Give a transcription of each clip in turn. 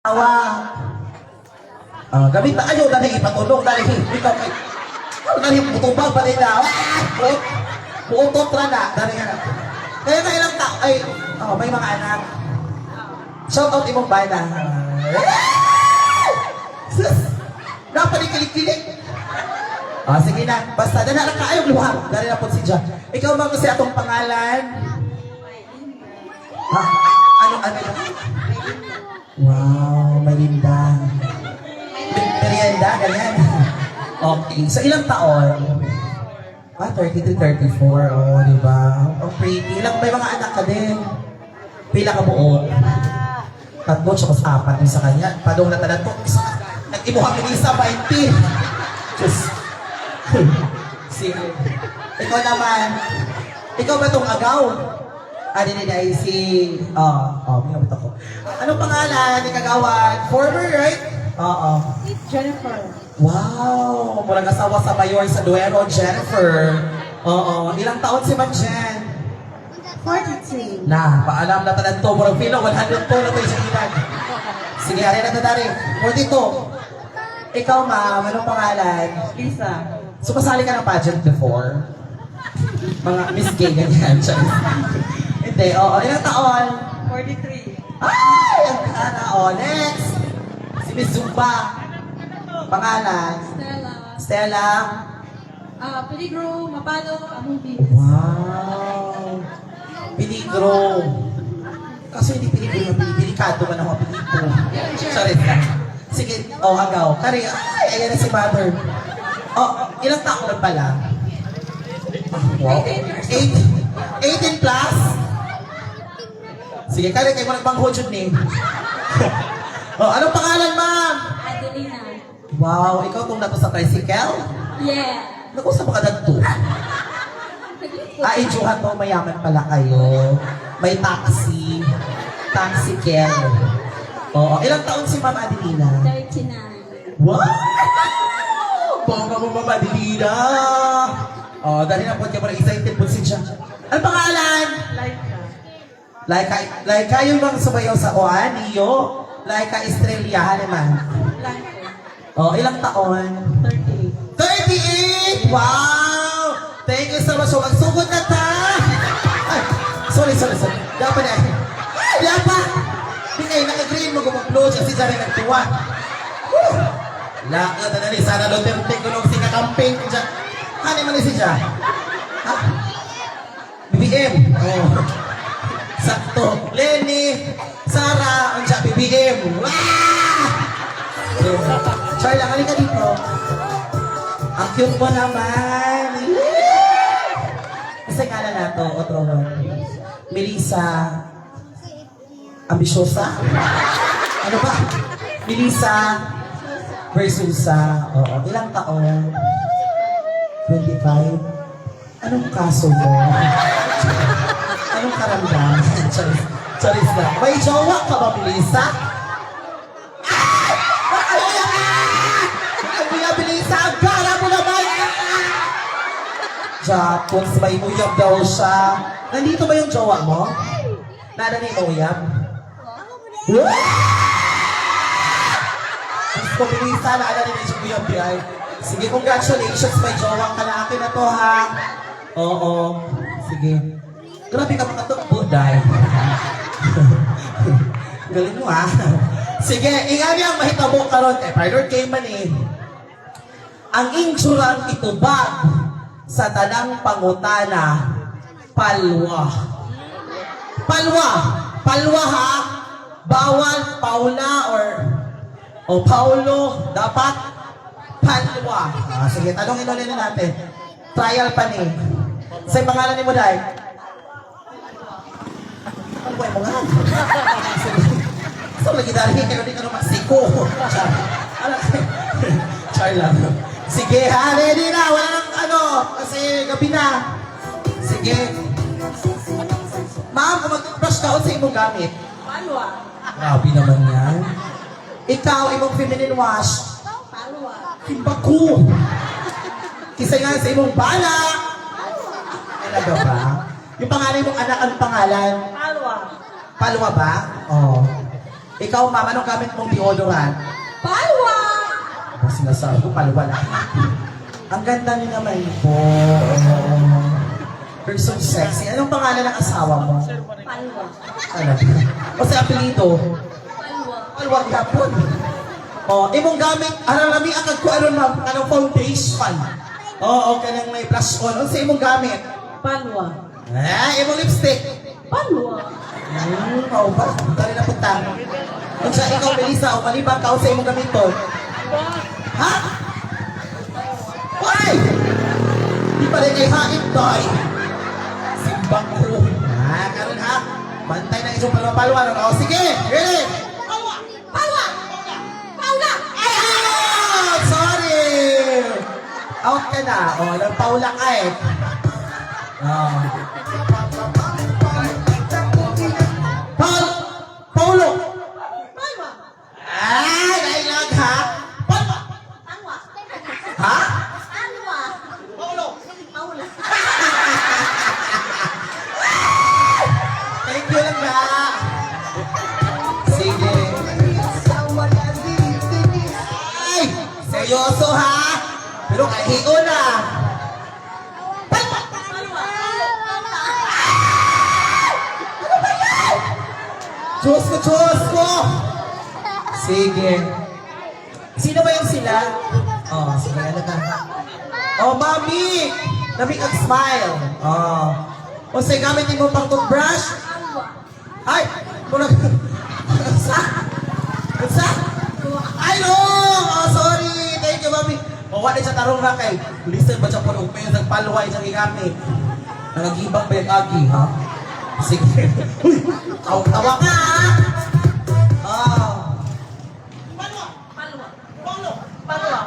Tawa. Gamit na ayaw dali ipatulong dali ikaw kay. Dali putubag pa nila. Puutot ra na dali nga. Kaya na ilang tao ay may mga anak. Shout out imong bana. Sus. Dapat ikilig-kilig. Sige na. Basta dala lang kaayong luha. Dali na po si John. Ikaw ba kasi atong pangalan? Ano na? Wow, Malinda. Merienda, ganyan. Okay, so ilang taon? 30 to 34, di ba? Pretty. Ilang may mga anak ka din? Pila ka buo? 3, tsaka 4 sa kanya. Padong na talan po. Nag-imuhang isa, 20. Diyos. Sige. Ikaw naman. Ikaw ba itong agaw? Hindi ay si... Minamit ako. Anong pangalan ni Kagawad? Former, right? Jennifer. Wow! Murang asawa sa mayor sa Duero, Jennifer. Ilang taon si Ma'am Jen? 43. Paalam na tanan to. Murang pilo, 100 po na ito yung edad. Sige, ari na tatari. 42. Ikaw, ma'am, anong pangalan? Lisa. So, kasali ka ng pageant before? Mga Miss Gay, ganyan. Hindi, ilang taon? 43. Ay! Ang kana, next! Si Miss Zumba. Pangalan? Stella. Stella. Peligro, Mapalo, Amubi. Wow! Peligro. Kaso hindi peligro na delikado man ako peligro. Sorry ka. Sige, agaw. Kari, ayan na si Mother. Ilang taon na pala? Wow. 18 plus? Sige, kari kayo mo nagbangho dyan ni. Anong pangalan, ma'am? Adelina. Wow, ikaw itong nato sa tricycle? Yeah. Naku, sa mga nagto. Ijuhan to, mayaman pala kayo. May taxi. Taxi-kel. Ilang taon si Ma'am Adelina? 39. Wow! Bongga mo, Ma'am Adelina! Dahil na po niya parang excited po si John. Ano pangalan? Laika. Laika yung mga sumayaw sa Oan, Iyo. Laika Estrella, naman. Laika. Ilang taon? 38! 38. Wow! Thank you so much. So, magsugod na ta! Ay, sorry. Dapat na. Ay, dapat! Di kayo naka-green mo gumag-upload siya si Jari nagtuwa. Lakad na ni Sara Duterte kulong si kakamping dyan. Hani man ni si Jari? BBM. Sakto. Lenny, Sara, ang siya BBM. Char lang, halika dito. Ang cute mo naman. Kasi kala na to, otro mo. Melissa. Ambisyosa? Ano ba? Melissa Versusa. Ilang taon? 25? Anong kaso mo? Anong karamdaman? Charis na. May jowa ka ba, Melissa? Melissa, gara mo naman! Japons, may uyab daw siya. Nandito ba yung jowa mo? Nada ni uyab? Gusto ko, Melissa, nada ni yung uyab yan. Sige, congratulations, may jowa ka na. Akin na to, ha? Oo. Sige. Grabe ka makatukbo, Day. Galing mo, ha? Sige, ingami ang mahitabo ka ron. Pilot kayo man eh. Ang insurang itubag sa tanang pangutana, palwa. Palwa, ha? Bawal, Paula, o Paulo, dapat palwa. Sige, tanongin ulit na natin. Trial pa ni. Sa pangalan ni mo, Day? Ang buhay mo nga. So, lagi dahil kayo di ka naman siko. Char lang. Sige, ha? Ready na. Wala nang kasi gabi na. Sige. Ma'am, kung mag-brush ka sa imong gamit. Palwa. Grabe naman yan. Ikaw, imong feminine wash. Palwa. Kimbaku. Kisa nga sa imong bala. Talaga ba? Yung pangalan mong anak, anong pangalan? Palwa. Palwa ba? Ikaw, ma'am, anong gamit mong deodorant? Palwa! Ang sinasabi ko, palwala. Ang ganda niyo naman po. You're so sexy. Anong pangalan ng asawa mo? Palwa. Ano? O sa apelido? Palwa. Palwag yapon. O, imong gamit, aralami agad ko, ano ma'am, anong foundation? Oo, kanang may blush on. Ano sa imong gamit? Palwa. Imong lipstick. Palwa. Oo ba? Dali na punta. Kung siya ikaw, Melissa, o malibang ka o sa imong gamiton. Ha? Why? Di pa rin kay hain, toy. Simbang ko. Karon ha? Bantay na isang palwa-palwa. O, sige, ready? Palwa! Palwa! Paula! Ay, out! Sorry! Out ka na. O, nagpaula ka eh. Paulo! Palwa! Ay, nailag ha? Palwa! Palwa! Ha? Palwa! Paulo! Paula! Thank you lang na. Sige. Ay! Seryoso ha? Pero kahiyo na. Palwa! Diyos ko, Diyos ko! Sige. Sino ba yung sila? Oh, sige, ano ka? Oh, mami! Lamig ang smile. Oh. O sige, gamitin mo pang toothbrush? Ay! Muna. Sa? Sa? Ay, no! Oh, sorry! Thank you, mami. O, wala siya tarong na kay. Listen ba siya po nung may nagpalway siyang igamit? Nangagibak ba yung agi, ha? Sige. Uy! Tawa ka, ha? Oh. Palwa! Palwa! Palwa!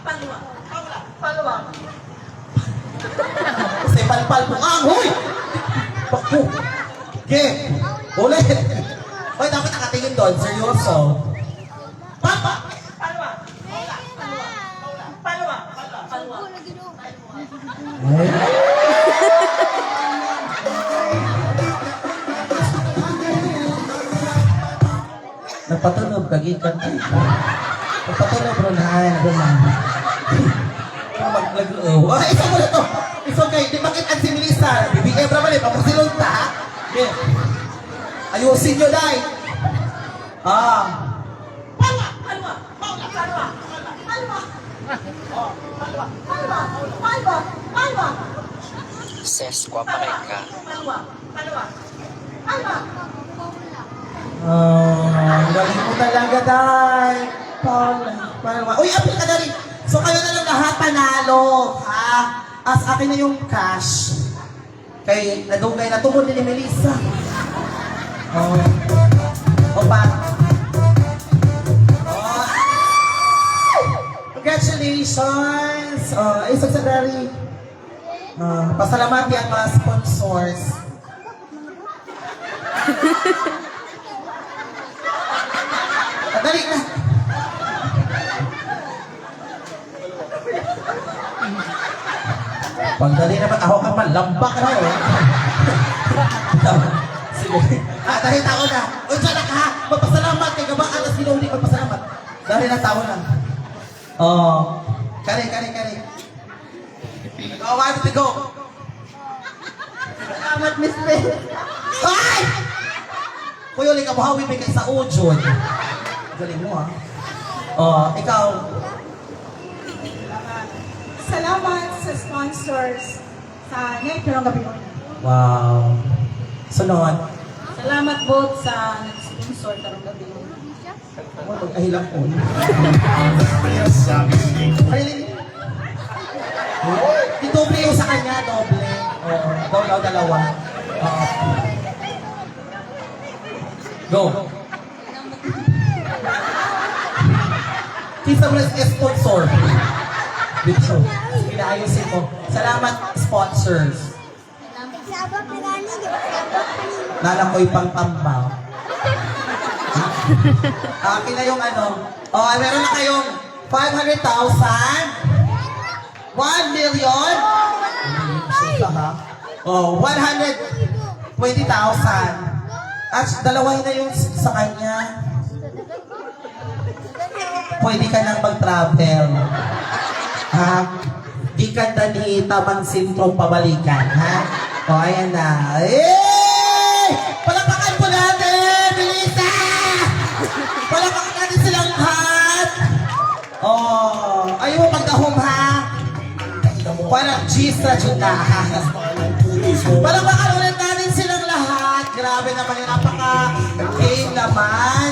Palwa! Palwa! Kasi palpal mo ang, huy! Baku! Okay, ulit! Hoy, dapat nakatingin doon, seryoso. Papa! Palwa! Palwa! Palwa! Eh? Napatunog, kagikan ka. Napatunog, Ronhan. Maglag-o. Ah, isa mo na to. It's okay. Di bakit ang si Melissa? Bibigay pa balik. Papasilong ta, ha? Okay. Ayusin nyo, Day. Ah. Palwa! Palwa! Palwa! Palwa! Palwa! Palwa! Palwa! Palwa! Ses, guwapa rin ka. Palwa! Palwa! Palwa! Ang galing mo talaga, Day. Paula. Uy, apil ka na rin. So, kayo na lang lahat panalo, ha? As akin na yung cash. Kay nadugay na tumod ni Melissa. Oh. O ba? Oh. Ay! Congratulations! Oh, ay, secretary. Pasalamati ang mga sponsors. Dali na. Pagdali naman ako ka man, lambak na eh. Sige. Dali tao na. Unsa na ka ha? Magpasalamat kay gabaan at sinuli magpasalamat. Dali na tao na. Oh. Kare. Go, 1 to go. Salamat, Miss Beth. Ay! Kuya, ulit ka buhawi may kay sa Ujod. Galing mo ha. Oh, ikaw. Salamat sa sponsors sa Nectar ng Gabi. Wow. Sunod. Salamat both sa nag-sponsor karong gabi. Oh, mag-ahilang po. Ay, doble yung sa kanya, doble. Oo, dalawa. Go. Kisa mo na sponsor. Dito. Sige na, ayusin mo. Salamat, sponsors. Nalakoy pang tambaw. Akin na yung ano. Oh, meron na kayong 500,000. 1 million. Susa ha. Oh, 120,000. At dalawa na yung sa kanya. pwede ka nang mag-travel. Ha? Di ka ni tamang sintrong pabalikan, ha? O, ayan na. Eh! Palakpakan po natin! Melissa! Palakpakan natin silang lahat! Oh, ayaw mo pagkahom, ha? Parang cheese na dyan na, ha? Palakpakan ulit natin silang lahat. Grabe naman yung napaka-game naman.